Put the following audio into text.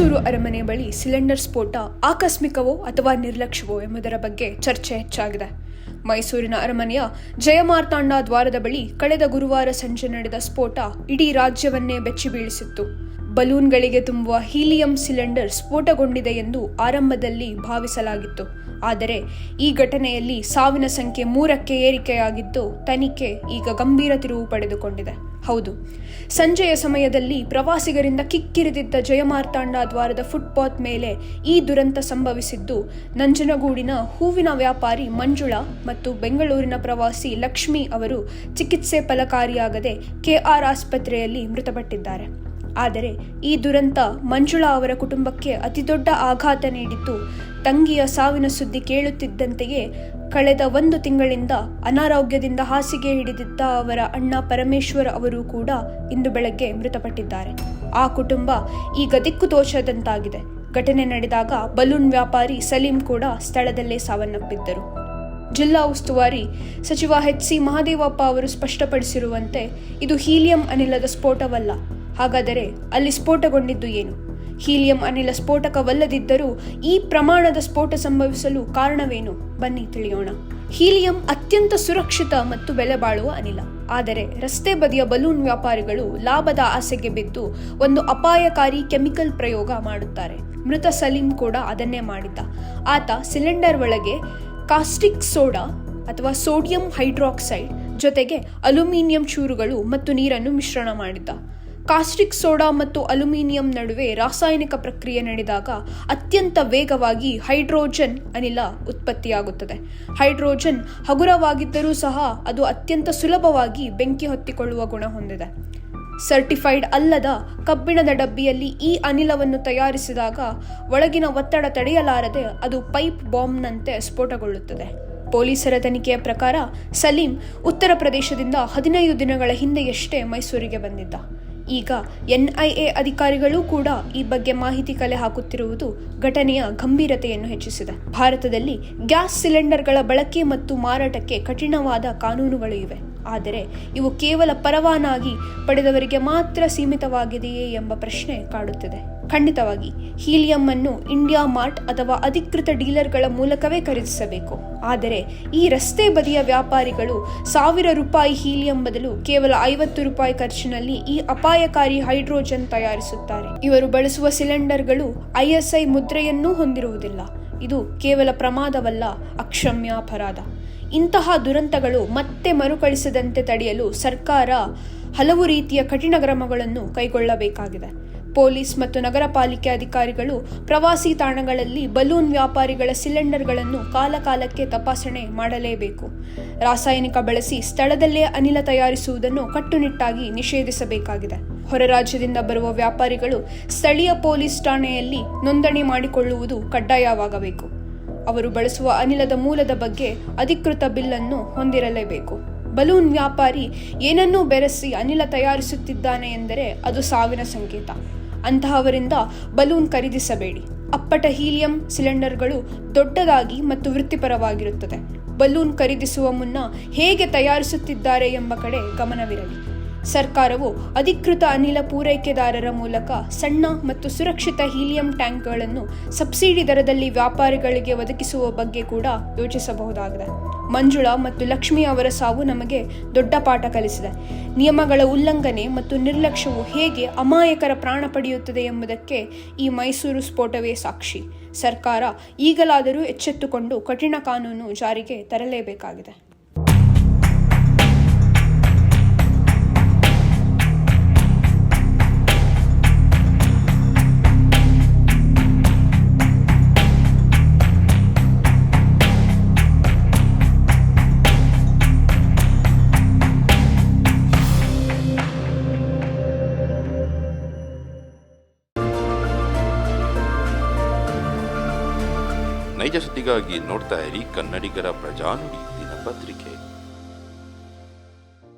ಮೈಸೂರು ಅರಮನೆ ಬಳಿ ಸಿಲಿಂಡರ್ ಸ್ಫೋಟ ಆಕಸ್ಮಿಕವೋ ಅಥವಾ ನಿರ್ಲಕ್ಷ್ಯವೋ ಎಂಬುದರ ಬಗ್ಗೆ ಚರ್ಚೆ ಹೆಚ್ಚಾಗಿದೆ. ಮೈಸೂರಿನ ಅರಮನೆಯ ಜಯಮಾರ್ತಾಂಡ ದ್ವಾರದ ಬಳಿ ಕಳೆದ ಗುರುವಾರ ಸಂಜೆ ನಡೆದ ಸ್ಫೋಟ ಇಡೀ ರಾಜ್ಯವನ್ನೇ ಬೆಚ್ಚಿಬೀಳಿಸಿತ್ತು. ಬಲೂನ್ಗಳಿಗೆ ತುಂಬುವ ಹೀಲಿಯಂ ಸಿಲಿಂಡರ್ ಸ್ಫೋಟಗೊಂಡಿದೆ ಎಂದು ಆರಂಭದಲ್ಲಿ ಭಾವಿಸಲಾಗಿತ್ತು. ಆದರೆ ಈ ಘಟನೆಯಲ್ಲಿ ಸಾವಿನ ಸಂಖ್ಯೆ 3ಕ್ಕೆ ಏರಿಕೆಯಾಗಿದ್ದು ತನಿಖೆ ಈಗ ಗಂಭೀರ ತಿರುವು ಪಡೆದುಕೊಂಡಿದೆ. ಹೌದು, ಸಂಜೆಯ ಸಮಯದಲ್ಲಿ ಪ್ರವಾಸಿಗರಿಂದ ಕಿಕ್ಕಿರಿದಿದ್ದ ಜಯಮಾರ್ತಾಂಡ ದ್ವಾರದ ಫುಟ್ಪಾತ್ ಮೇಲೆ ಈ ದುರಂತ ಸಂಭವಿಸಿದ್ದು ನಂಜನಗೂಡಿನ ಹೂವಿನ ವ್ಯಾಪಾರಿ ಮಂಜುಳಾ ಮತ್ತು ಬೆಂಗಳೂರಿನ ಪ್ರವಾಸಿ ಲಕ್ಷ್ಮಿ ಅವರು ಚಿಕಿತ್ಸೆ ಫಲಕಾರಿಯಾಗದೆ ಕೆಆರ್ ಆಸ್ಪತ್ರೆಯಲ್ಲಿ ಮೃತಪಟ್ಟಿದ್ದಾರೆ. ಆದರೆ ಈ ದುರಂತ ಮಂಜುಳಾ ಅವರ ಕುಟುಂಬಕ್ಕೆ ಅತಿದೊಡ್ಡ ಆಘಾತ ನೀಡಿದ್ದು ತಂಗಿಯ ಸಾವಿನ ಸುದ್ದಿ ಕೇಳುತ್ತಿದ್ದಂತೆಯೇ ಕಳೆದ 1 ತಿಂಗಳಿಂದ ಅನಾರೋಗ್ಯದಿಂದ ಹಾಸಿಗೆ ಹಿಡಿದಿದ್ದ ಅವರ ಅಣ್ಣ ಪರಮೇಶ್ವರ್ ಅವರು ಕೂಡ ಇಂದು ಬೆಳಗ್ಗೆ ಮೃತಪಟ್ಟಿದ್ದಾರೆ. ಆ ಕುಟುಂಬ ಈಗ ದಿಕ್ಕು ತೋಚದಂತಾಗಿದೆ. ಘಟನೆ ನಡೆದಾಗ ಬಲೂನ್ ವ್ಯಾಪಾರಿ ಸಲೀಂ ಕೂಡ ಸ್ಥಳದಲ್ಲೇ ಸಾವನ್ನಪ್ಪಿದ್ದರು. ಜಿಲ್ಲಾ ಉಸ್ತುವಾರಿ ಸಚಿವ ಎಚ್.ಸಿ. ಮಹದೇವಪ್ಪ ಅವರು ಸ್ಪಷ್ಟಪಡಿಸಿರುವಂತೆ ಇದು ಹೀಲಿಯಂ ಅನಿಲದ ಸ್ಫೋಟವಲ್ಲ. ಹಾಗಾದರೆ ಅಲ್ಲಿ ಸ್ಫೋಟಗೊಂಡಿದ್ದು ಏನು? ಹೀಲಿಯಂ ಅನಿಲ ಸ್ಫೋಟಕವಲ್ಲದಿದ್ದರೂ ಈ ಪ್ರಮಾಣದ ಸ್ಫೋಟ ಸಂಭವಿಸಲು ಕಾರಣವೇನು? ಬನ್ನಿ ತಿಳಿಯೋಣ. ಹೀಲಿಯಂ ಅತ್ಯಂತ ಸುರಕ್ಷಿತ ಮತ್ತು ಬೆಲೆ ಬಾಳುವ ಅನಿಲ. ಆದರೆ ರಸ್ತೆ ಬದಿಯ ಬಲೂನ್ ವ್ಯಾಪಾರಿಗಳು ಲಾಭದ ಆಸೆಗೆ ಬಿದ್ದು ಒಂದು ಅಪಾಯಕಾರಿ ಕೆಮಿಕಲ್ ಪ್ರಯೋಗ ಮಾಡುತ್ತಾರೆ. ಮೃತ ಸಲೀಂ ಕೂಡ ಅದನ್ನೇ ಮಾಡಿದ್ದ. ಆತ ಸಿಲಿಂಡರ್ ಒಳಗೆ ಕಾಸ್ಟಿಕ್ ಸೋಡಾ ಅಥವಾ ಸೋಡಿಯಂ ಹೈಡ್ರಾಕ್ಸೈಡ್ ಜೊತೆಗೆ ಅಲ್ಯೂಮಿನಿಯಂ ಚೂರುಗಳು ಮತ್ತು ನೀರನ್ನು ಮಿಶ್ರಣ ಮಾಡಿದ್ದ. ಕಾಸ್ಟಿಕ್ ಸೋಡಾ ಮತ್ತು ಅಲ್ಯೂಮಿನಿಯಂ ನಡುವೆ ರಾಸಾಯನಿಕ ಪ್ರಕ್ರಿಯೆ ನಡೆದಾಗ ಅತ್ಯಂತ ವೇಗವಾಗಿ ಹೈಡ್ರೋಜನ್ ಅನಿಲ ಉತ್ಪತ್ತಿಯಾಗುತ್ತದೆ. ಹೈಡ್ರೋಜನ್ ಹಗುರವಾಗಿದ್ದರೂ ಸಹ ಅದು ಅತ್ಯಂತ ಸುಲಭವಾಗಿ ಬೆಂಕಿ ಹೊತ್ತಿಕೊಳ್ಳುವ ಗುಣ ಹೊಂದಿದೆ. ಸರ್ಟಿಫೈಡ್ ಅಲ್ಲದ ಕಬ್ಬಿಣದ ಡಬ್ಬಿಯಲ್ಲಿ ಈ ಅನಿಲವನ್ನು ತಯಾರಿಸಿದಾಗ ಒಳಗಿನ ಒತ್ತಡ ತಡೆಯಲಾರದೆ ಅದು ಪೈಪ್ ಬಾಂಬ್ನಂತೆ ಸ್ಫೋಟಗೊಳ್ಳುತ್ತದೆ. ಪೊಲೀಸರ ತನಿಖೆಯ ಪ್ರಕಾರ ಸಲೀಂ ಉತ್ತರ ಪ್ರದೇಶದಿಂದ 15 ದಿನಗಳ ಹಿಂದೆಯಷ್ಟೇ ಮೈಸೂರಿಗೆ ಬಂದಿದ್ದ. ಈಗ ಎನ್ಐಎ ಅಧಿಕಾರಿಗಳು ಕೂಡ ಈ ಬಗ್ಗೆ ಮಾಹಿತಿ ಕಲೆ ಹಾಕುತ್ತಿರುವುದು ಘಟನೆಯ ಗಂಭೀರತೆಯನ್ನು ಹೆಚ್ಚಿಸಿದೆ. ಭಾರತದಲ್ಲಿ ಗ್ಯಾಸ್ ಸಿಲಿಂಡರ್ಗಳ ಬಳಕೆ ಮತ್ತು ಮಾರಾಟಕ್ಕೆ ಕಠಿಣವಾದ ಕಾನೂನುಗಳು ಇವೆ. ಆದರೆ ಇವು ಕೇವಲ ಪರವಾನಗಿ ಪಡೆದವರಿಗೆ ಮಾತ್ರ ಸೀಮಿತವಾಗಿದೆಯೇ ಎಂಬ ಪ್ರಶ್ನೆ ಕಾಡುತ್ತಿದೆ. ಖಂಡಿತವಾಗಿ ಹೀಲಿಯಂ ಅನ್ನು ಇಂಡಿಯಾ ಮಾರ್ಟ್ ಅಥವಾ ಅಧಿಕೃತ ಡೀಲರ್ಗಳ ಮೂಲಕವೇ ಖರೀದಿಸಬೇಕು. ಆದರೆ ಈ ರಸ್ತೆ ಬದಿಯ ವ್ಯಾಪಾರಿಗಳು ₹1000 ಹೀಲಿಯಂ ಬದಲು ಕೇವಲ ₹50 ಖರ್ಚಿನಲ್ಲಿ ಈ ಅಪಾಯಕಾರಿ ಹೈಡ್ರೋಜನ್ ತಯಾರಿಸುತ್ತಾರೆ. ಇವರು ಬಳಸುವ ಸಿಲಿಂಡರ್ಗಳು ISI ಮುದ್ರೆಯನ್ನೂ ಹೊಂದಿರುವುದಿಲ್ಲ. ಇದು ಕೇವಲ ಪ್ರಮಾದವಲ್ಲ, ಅಕ್ಷಮ್ಯ ಅಪರಾಧ. ಇಂತಹ ದುರಂತಗಳು ಮತ್ತೆ ಮರುಕಳಿಸದಂತೆ ತಡೆಯಲು ಸರ್ಕಾರ ಹಲವು ರೀತಿಯ ಕಠಿಣ ಕ್ರಮಗಳನ್ನು ಕೈಗೊಳ್ಳಬೇಕಾಗಿದೆ. ಪೊಲೀಸ್ ಮತ್ತು ನಗರ ಪಾಲಿಕೆ ಅಧಿಕಾರಿಗಳು ಪ್ರವಾಸಿ ತಾಣಗಳಲ್ಲಿ ಬಲೂನ್ ವ್ಯಾಪಾರಿಗಳ ಸಿಲಿಂಡರ್ಗಳನ್ನು ಕಾಲಕಾಲಕ್ಕೆ ತಪಾಸಣೆ ಮಾಡಲೇಬೇಕು. ರಾಸಾಯನಿಕ ಬಳಸಿ ಸ್ಥಳದಲ್ಲೇ ಅನಿಲ ತಯಾರಿಸುವುದನ್ನು ಕಟ್ಟುನಿಟ್ಟಾಗಿ ನಿಷೇಧಿಸಬೇಕಾಗಿದೆ. ಹೊರ ರಾಜ್ಯದಿಂದ ಬರುವ ವ್ಯಾಪಾರಿಗಳು ಸ್ಥಳೀಯ ಪೊಲೀಸ್ ಠಾಣೆಯಲ್ಲಿ ನೋಂದಣಿ ಮಾಡಿಕೊಳ್ಳುವುದು ಕಡ್ಡಾಯವಾಗಬೇಕು. ಅವರು ಬಳಸುವ ಅನಿಲದ ಮೂಲದ ಬಗ್ಗೆ ಅಧಿಕೃತ ಬಿಲ್ ಅನ್ನು ಹೊಂದಿರಲೇಬೇಕು. ಬಲೂನ್ ವ್ಯಾಪಾರಿ ಏನನ್ನೂ ಬೆರೆಸಿ ಅನಿಲ ತಯಾರಿಸುತ್ತಿದ್ದಾನೆ ಎಂದರೆ ಅದು ಸಾವಿನ ಸಂಕೇತ. ಅಂತಹವರಿಂದ ಬಲೂನ್ ಖರೀದಿಸಬೇಡಿ. ಅಪ್ಪಟ ಹೀಲಿಯಂ ಸಿಲಿಂಡರ್ಗಳು ದೊಡ್ಡದಾಗಿ ಮತ್ತು ವೃತ್ತಿಪರವಾಗಿರುತ್ತದೆ. ಬಲೂನ್ ಖರೀದಿಸುವ ಮುನ್ನ ಹೇಗೆ ತಯಾರಿಸುತ್ತಿದ್ದಾರೆ ಎಂಬ ಕಡೆ ಗಮನವಿರಲಿ. ಸರ್ಕಾರವು ಅಧಿಕೃತ ಅನಿಲ ಪೂರೈಕೆದಾರರ ಮೂಲಕ ಸಣ್ಣ ಮತ್ತು ಸುರಕ್ಷಿತ ಹೀಲಿಯಂ ಟ್ಯಾಂಕ್ಗಳನ್ನು ಸಬ್ಸಿಡಿ ದರದಲ್ಲಿ ವ್ಯಾಪಾರಿಗಳಿಗೆ ಒದಗಿಸುವ ಬಗ್ಗೆ ಕೂಡ ಯೋಚಿಸಬಹುದಾಗಿದೆ. ಮಂಜುಳಾ ಮತ್ತು ಲಕ್ಷ್ಮಿ ಅವರ ಸಾವು ನಮಗೆ ದೊಡ್ಡ ಪಾಠ ಕಲಿಸಿದೆ. ನಿಯಮಗಳ ಉಲ್ಲಂಘನೆ ಮತ್ತು ನಿರ್ಲಕ್ಷ್ಯವು ಹೇಗೆ ಅಮಾಯಕರ ಪ್ರಾಣ ಪಡೆಯುತ್ತದೆ ಎಂಬುದಕ್ಕೆ ಈ ಮೈಸೂರು ಸ್ಫೋಟವೇ ಸಾಕ್ಷಿ. ಸರ್ಕಾರ ಈಗಲಾದರೂ ಎಚ್ಚೆತ್ತುಕೊಂಡು ಕಠಿಣ ಕಾನೂನು ಜಾರಿಗೆ ತರಲೇಬೇಕಾಗಿದೆ. ನೈಜ ಸುದ್ದಿಗಾಗಿ ನೋಡ್ತಾ ಇರಿ ಕನ್ನಡಿಗರ ಪ್ರಜಾನುಡಿ ದಿನಪತ್ರಿಕೆ.